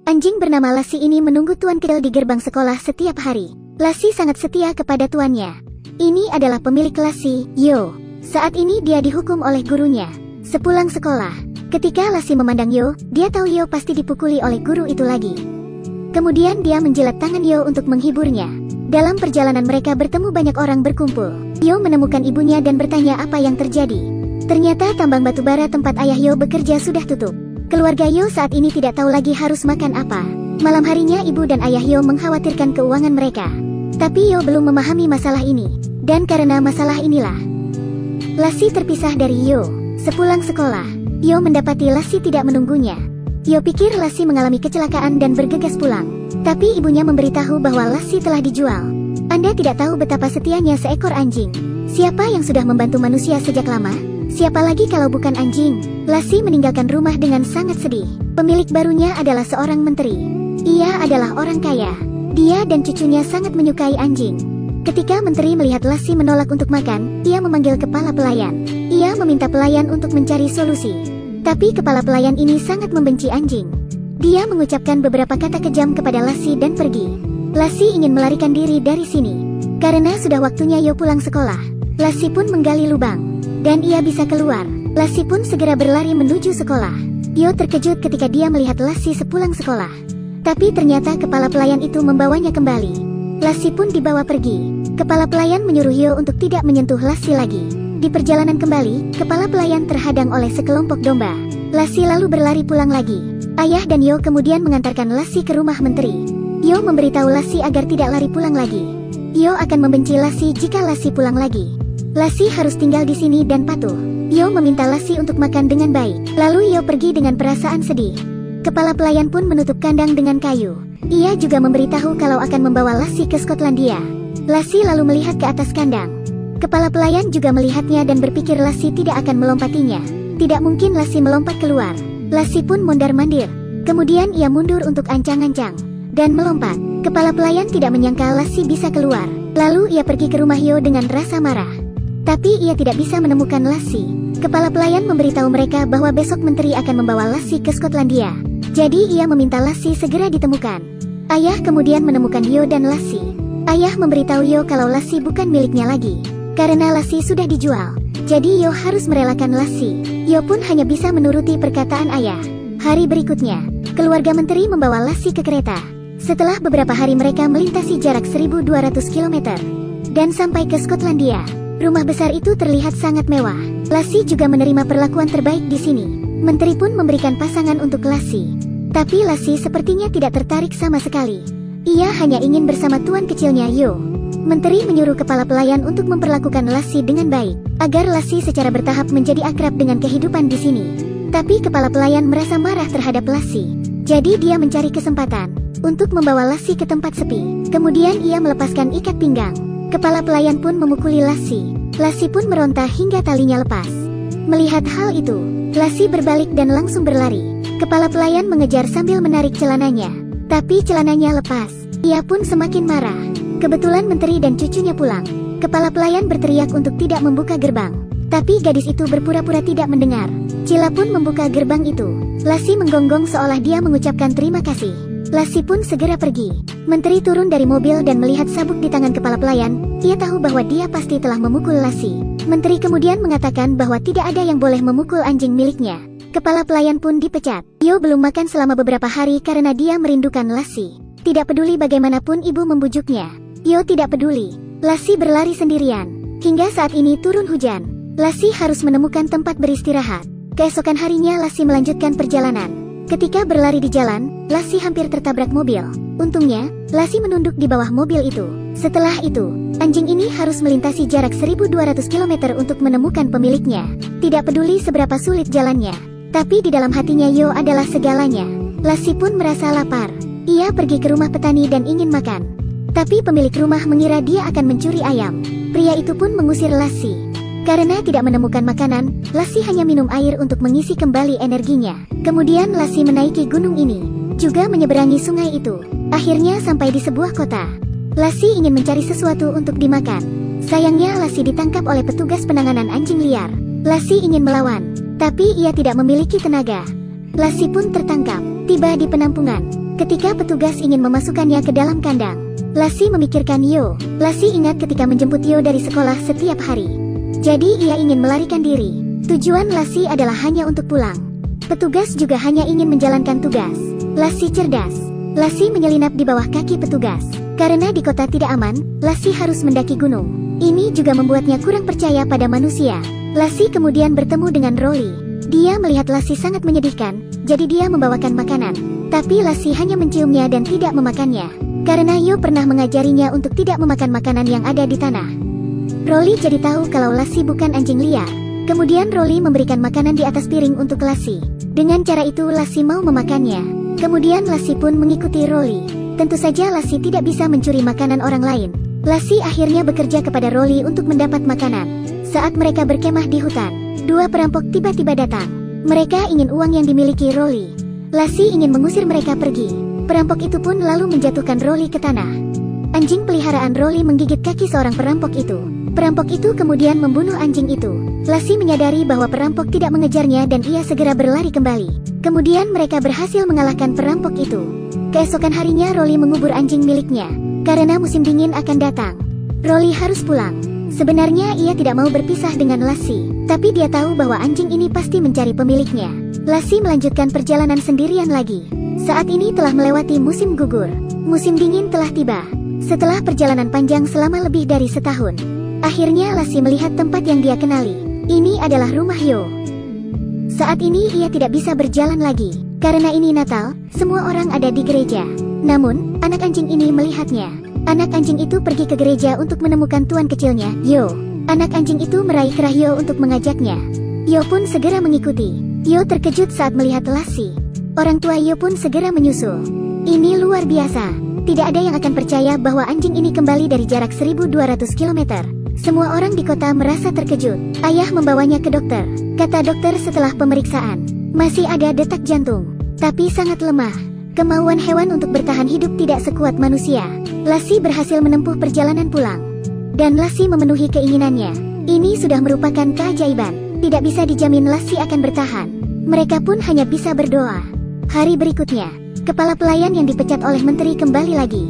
Anjing bernama Lassie ini menunggu tuan kecil di gerbang sekolah setiap hari. Lassie sangat setia kepada tuannya. Ini adalah pemilik Lassie, Yo. Saat ini dia dihukum oleh gurunya. Sepulang sekolah, ketika Lassie memandang Yo, dia tahu Yo pasti dipukuli oleh guru itu lagi. Kemudian dia menjilat tangan Yo untuk menghiburnya. Dalam perjalanan mereka bertemu banyak orang berkumpul. Yo menemukan ibunya dan bertanya apa yang terjadi. Ternyata tambang batubara tempat ayah Yo bekerja sudah tutup. Keluarga Yo saat ini tidak tahu lagi harus makan apa. Malam harinya ibu dan ayah Yo mengkhawatirkan keuangan mereka. Tapi Yo belum memahami masalah ini. Dan karena masalah inilah, Lassie terpisah dari Yo. Sepulang sekolah, Yo mendapati Lassie tidak menunggunya. Yo pikir Lassie mengalami kecelakaan dan bergegas pulang. Tapi ibunya memberitahu bahwa Lassie telah dijual. Anda tidak tahu betapa setianya seekor anjing. Siapa yang sudah membantu manusia sejak lama? Siapa lagi kalau bukan anjing? Lassie meninggalkan rumah dengan sangat sedih. Pemilik barunya adalah seorang menteri. Ia adalah orang kaya. Dia dan cucunya sangat menyukai anjing. Ketika menteri melihat Lassie menolak untuk makan, ia memanggil kepala pelayan. Ia meminta pelayan untuk mencari solusi. Tapi kepala pelayan ini sangat membenci anjing. Dia mengucapkan beberapa kata kejam kepada Lassie dan pergi. Lassie ingin melarikan diri dari sini. Karena sudah waktunya Yo pulang sekolah. Lassie pun menggali lubang. Dan ia bisa keluar. Lassie pun segera berlari menuju sekolah. Yo terkejut ketika dia melihat Lassie sepulang sekolah. Tapi ternyata kepala pelayan itu membawanya kembali. Lassie pun dibawa pergi. Kepala pelayan menyuruh Yo untuk tidak menyentuh Lassie lagi. Di perjalanan kembali, kepala pelayan terhadang oleh sekelompok domba. Lassie lalu berlari pulang lagi. Ayah dan Yo kemudian mengantarkan Lassie ke rumah menteri. Yo memberitahu Lassie agar tidak lari pulang lagi. Yo akan membenci Lassie jika Lassie pulang lagi. Lassie harus tinggal di sini dan patuh. Yo meminta Lassie untuk makan dengan baik. Lalu Yo pergi dengan perasaan sedih. Kepala pelayan pun menutup kandang dengan kayu. Ia juga memberitahu kalau akan membawa Lassie ke Skotlandia. Lassie lalu melihat ke atas kandang. Kepala pelayan juga melihatnya dan berpikir Lassie tidak akan melompatinya. Tidak mungkin Lassie melompat keluar. Lassie pun mondar-mandir. Kemudian ia mundur untuk ancang-ancang dan melompat. Kepala pelayan tidak menyangka Lassie bisa keluar. Lalu ia pergi ke rumah Yo dengan rasa marah. Tapi ia tidak bisa menemukan Lassie. Kepala pelayan memberitahu mereka bahwa besok menteri akan membawa Lassie ke Skotlandia. Jadi ia meminta Lassie segera ditemukan. Ayah kemudian menemukan Yo dan Lassie. Ayah memberitahu Yo kalau Lassie bukan miliknya lagi. Karena Lassie sudah dijual. Jadi Yo harus merelakan Lassie. Yo pun hanya bisa menuruti perkataan ayah. Hari berikutnya, keluarga menteri membawa Lassie ke kereta. Setelah beberapa hari mereka melintasi jarak 1200 km. Dan sampai ke Skotlandia. Rumah besar itu terlihat sangat mewah. Lassie juga menerima perlakuan terbaik di sini. Menteri pun memberikan pasangan untuk Lassie. Tapi Lassie sepertinya tidak tertarik sama sekali. Ia hanya ingin bersama tuan kecilnya Yo. Menteri menyuruh kepala pelayan untuk memperlakukan Lassie dengan baik, agar Lassie secara bertahap menjadi akrab dengan kehidupan di sini. Tapi kepala pelayan merasa marah terhadap Lassie. Jadi dia mencari kesempatan untuk membawa Lassie ke tempat sepi. Kemudian ia melepaskan ikat pinggang. Kepala pelayan pun memukuli Lassie. Lassie pun meronta hingga talinya lepas. Melihat hal itu, Lassie berbalik dan langsung berlari. Kepala pelayan mengejar sambil menarik celananya. Tapi celananya lepas. Ia pun semakin marah. Kebetulan menteri dan cucunya pulang. Kepala pelayan berteriak untuk tidak membuka gerbang. Tapi gadis itu berpura-pura tidak mendengar. Cila pun membuka gerbang itu. Lassie menggonggong seolah dia mengucapkan terima kasih. Lassie pun segera pergi. Menteri turun dari mobil dan melihat sabuk di tangan kepala pelayan. Ia tahu bahwa dia pasti telah memukul Lassie. Menteri kemudian mengatakan bahwa tidak ada yang boleh memukul anjing miliknya. Kepala pelayan pun dipecat. Yo belum makan selama beberapa hari karena dia merindukan Lassie. Tidak peduli bagaimanapun ibu membujuknya. Yo tidak peduli. Lassie berlari sendirian. Hingga saat ini turun hujan. Lassie harus menemukan tempat beristirahat. Keesokan harinya Lassie melanjutkan perjalanan. Ketika berlari di jalan, Lassie hampir tertabrak mobil. Untungnya, Lassie menunduk di bawah mobil itu. Setelah itu, anjing ini harus melintasi jarak 1200 km untuk menemukan pemiliknya. Tidak peduli seberapa sulit jalannya. Tapi di dalam hatinya Yo adalah segalanya. Lassie pun merasa lapar. Ia pergi ke rumah petani dan ingin makan. Tapi pemilik rumah mengira dia akan mencuri ayam. Pria itu pun mengusir Lassie. Karena tidak menemukan makanan, Lassie hanya minum air untuk mengisi kembali energinya. Kemudian Lassie menaiki gunung ini, juga menyeberangi sungai itu. Akhirnya sampai di sebuah kota. Lassie ingin mencari sesuatu untuk dimakan. Sayangnya Lassie ditangkap oleh petugas penanganan anjing liar. Lassie ingin melawan, tapi ia tidak memiliki tenaga. Lassie pun tertangkap. Tiba di penampungan. ketika petugas ingin memasukkannya ke dalam kandang. Lassie memikirkan Yo. Lassie ingat ketika menjemput Yo dari sekolah setiap hari. Jadi ia ingin melarikan diri. Tujuan Lassie adalah hanya untuk pulang. Petugas juga hanya ingin menjalankan tugas. Lassie cerdas. Lassie menyelinap di bawah kaki petugas. Karena di kota tidak aman, Lassie harus mendaki gunung. Ini juga membuatnya kurang percaya pada manusia. Lassie kemudian bertemu dengan Rolly. Dia melihat Lassie sangat menyedihkan, jadi dia membawakan makanan. Tapi Lassie hanya menciumnya dan tidak memakannya. Karena Yo pernah mengajarinya untuk tidak memakan makanan yang ada di tanah. Rolly jadi tahu kalau Lassie bukan anjing liar. Kemudian Rolly memberikan makanan di atas piring untuk Lassie. Dengan cara itu Lassie mau memakannya. Kemudian Lassie pun mengikuti Rolly. Tentu saja Lassie tidak bisa mencuri makanan orang lain. Lassie akhirnya bekerja kepada Rolly untuk mendapat makanan. Saat mereka berkemah di hutan, dua perampok tiba-tiba datang. Mereka ingin uang yang dimiliki Rolly. Lassie ingin mengusir mereka pergi. Perampok itu pun lalu menjatuhkan Rolly ke tanah. Anjing peliharaan Rolly menggigit kaki seorang perampok itu. Perampok itu kemudian membunuh anjing itu. Lassie menyadari bahwa perampok tidak mengejarnya dan ia segera berlari kembali. Kemudian mereka berhasil mengalahkan perampok itu. Keesokan harinya Rolly mengubur anjing miliknya. Karena musim dingin akan datang, Rolly harus pulang. Sebenarnya ia tidak mau berpisah dengan Lassie, tapi dia tahu bahwa anjing ini pasti mencari pemiliknya. Lassie melanjutkan perjalanan sendirian lagi. Saat ini telah melewati musim gugur. Musim dingin telah tiba. Setelah perjalanan panjang selama lebih dari setahun, akhirnya Lassie melihat tempat yang dia kenali. Ini adalah rumah Yo. Saat ini ia tidak bisa berjalan lagi. Karena ini Natal, semua orang ada di gereja. Namun, anak anjing ini melihatnya. Anak anjing itu pergi ke gereja untuk menemukan tuan kecilnya, Yo. Anak anjing itu meraih kerah Yo untuk mengajaknya. Yo pun segera mengikuti. Yo terkejut saat melihat Lassie. Orang tua Yo pun segera menyusul. Ini luar biasa. Tidak ada yang akan percaya bahwa anjing ini kembali dari jarak 1200 km. Semua orang di kota merasa terkejut. Ayah membawanya ke dokter. Kata dokter setelah pemeriksaan, masih ada detak jantung, tapi sangat lemah. Kemauan hewan untuk bertahan hidup tidak sekuat manusia. Lassie berhasil menempuh perjalanan pulang. Dan Lassie memenuhi keinginannya. Ini sudah merupakan keajaiban. Tidak bisa dijamin Lassie akan bertahan. Mereka pun hanya bisa berdoa. Hari berikutnya, kepala pelayan yang dipecat oleh menteri kembali lagi.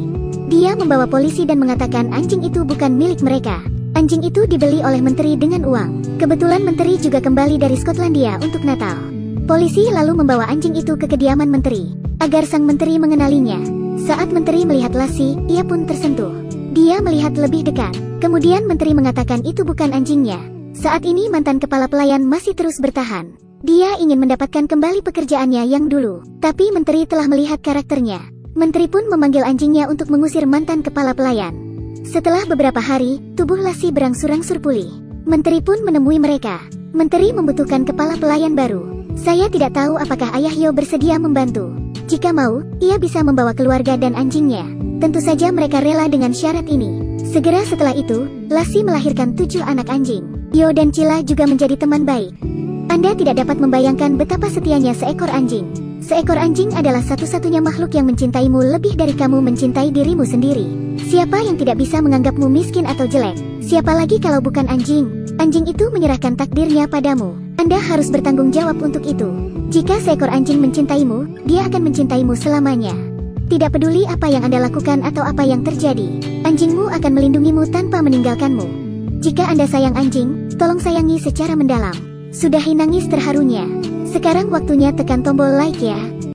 Dia membawa polisi dan mengatakan anjing itu bukan milik mereka. Anjing itu dibeli oleh menteri dengan uang. Kebetulan menteri juga kembali dari Skotlandia untuk Natal. Polisi lalu membawa anjing itu ke kediaman menteri, agar sang menteri mengenalinya. Saat menteri melihat Lassie, ia pun tersentuh. Dia melihat lebih dekat. Kemudian menteri mengatakan itu bukan anjingnya. Saat ini mantan kepala pelayan masih terus bertahan. Dia ingin mendapatkan kembali pekerjaannya yang dulu, tapi menteri telah melihat karakternya. Menteri pun memanggil anjingnya untuk mengusir mantan kepala pelayan. Setelah beberapa hari, tubuh Lassie berangsur-angsur pulih. Menteri pun menemui mereka. Menteri membutuhkan kepala pelayan baru. Saya tidak tahu apakah ayah Yo bersedia membantu. Jika mau, ia bisa membawa keluarga dan anjingnya. Tentu saja mereka rela dengan syarat ini. Segera setelah itu, Lassie melahirkan 7 anak anjing. Yo dan Cilla juga menjadi teman baik. Anda tidak dapat membayangkan betapa setianya seekor anjing. Seekor anjing adalah satu-satunya makhluk yang mencintaimu lebih dari kamu mencintai dirimu sendiri. Siapa yang tidak bisa menganggapmu miskin atau jelek? Siapa lagi kalau bukan anjing? Anjing itu menyerahkan takdirnya padamu. Anda harus bertanggung jawab untuk itu. Jika seekor anjing mencintaimu, dia akan mencintaimu selamanya. Tidak peduli apa yang Anda lakukan atau apa yang terjadi, anjingmu akan melindungimu tanpa meninggalkanmu. Jika Anda sayang anjing, tolong sayangi secara mendalam. Sudahi nangis terharunya. Sekarang waktunya tekan tombol like ya.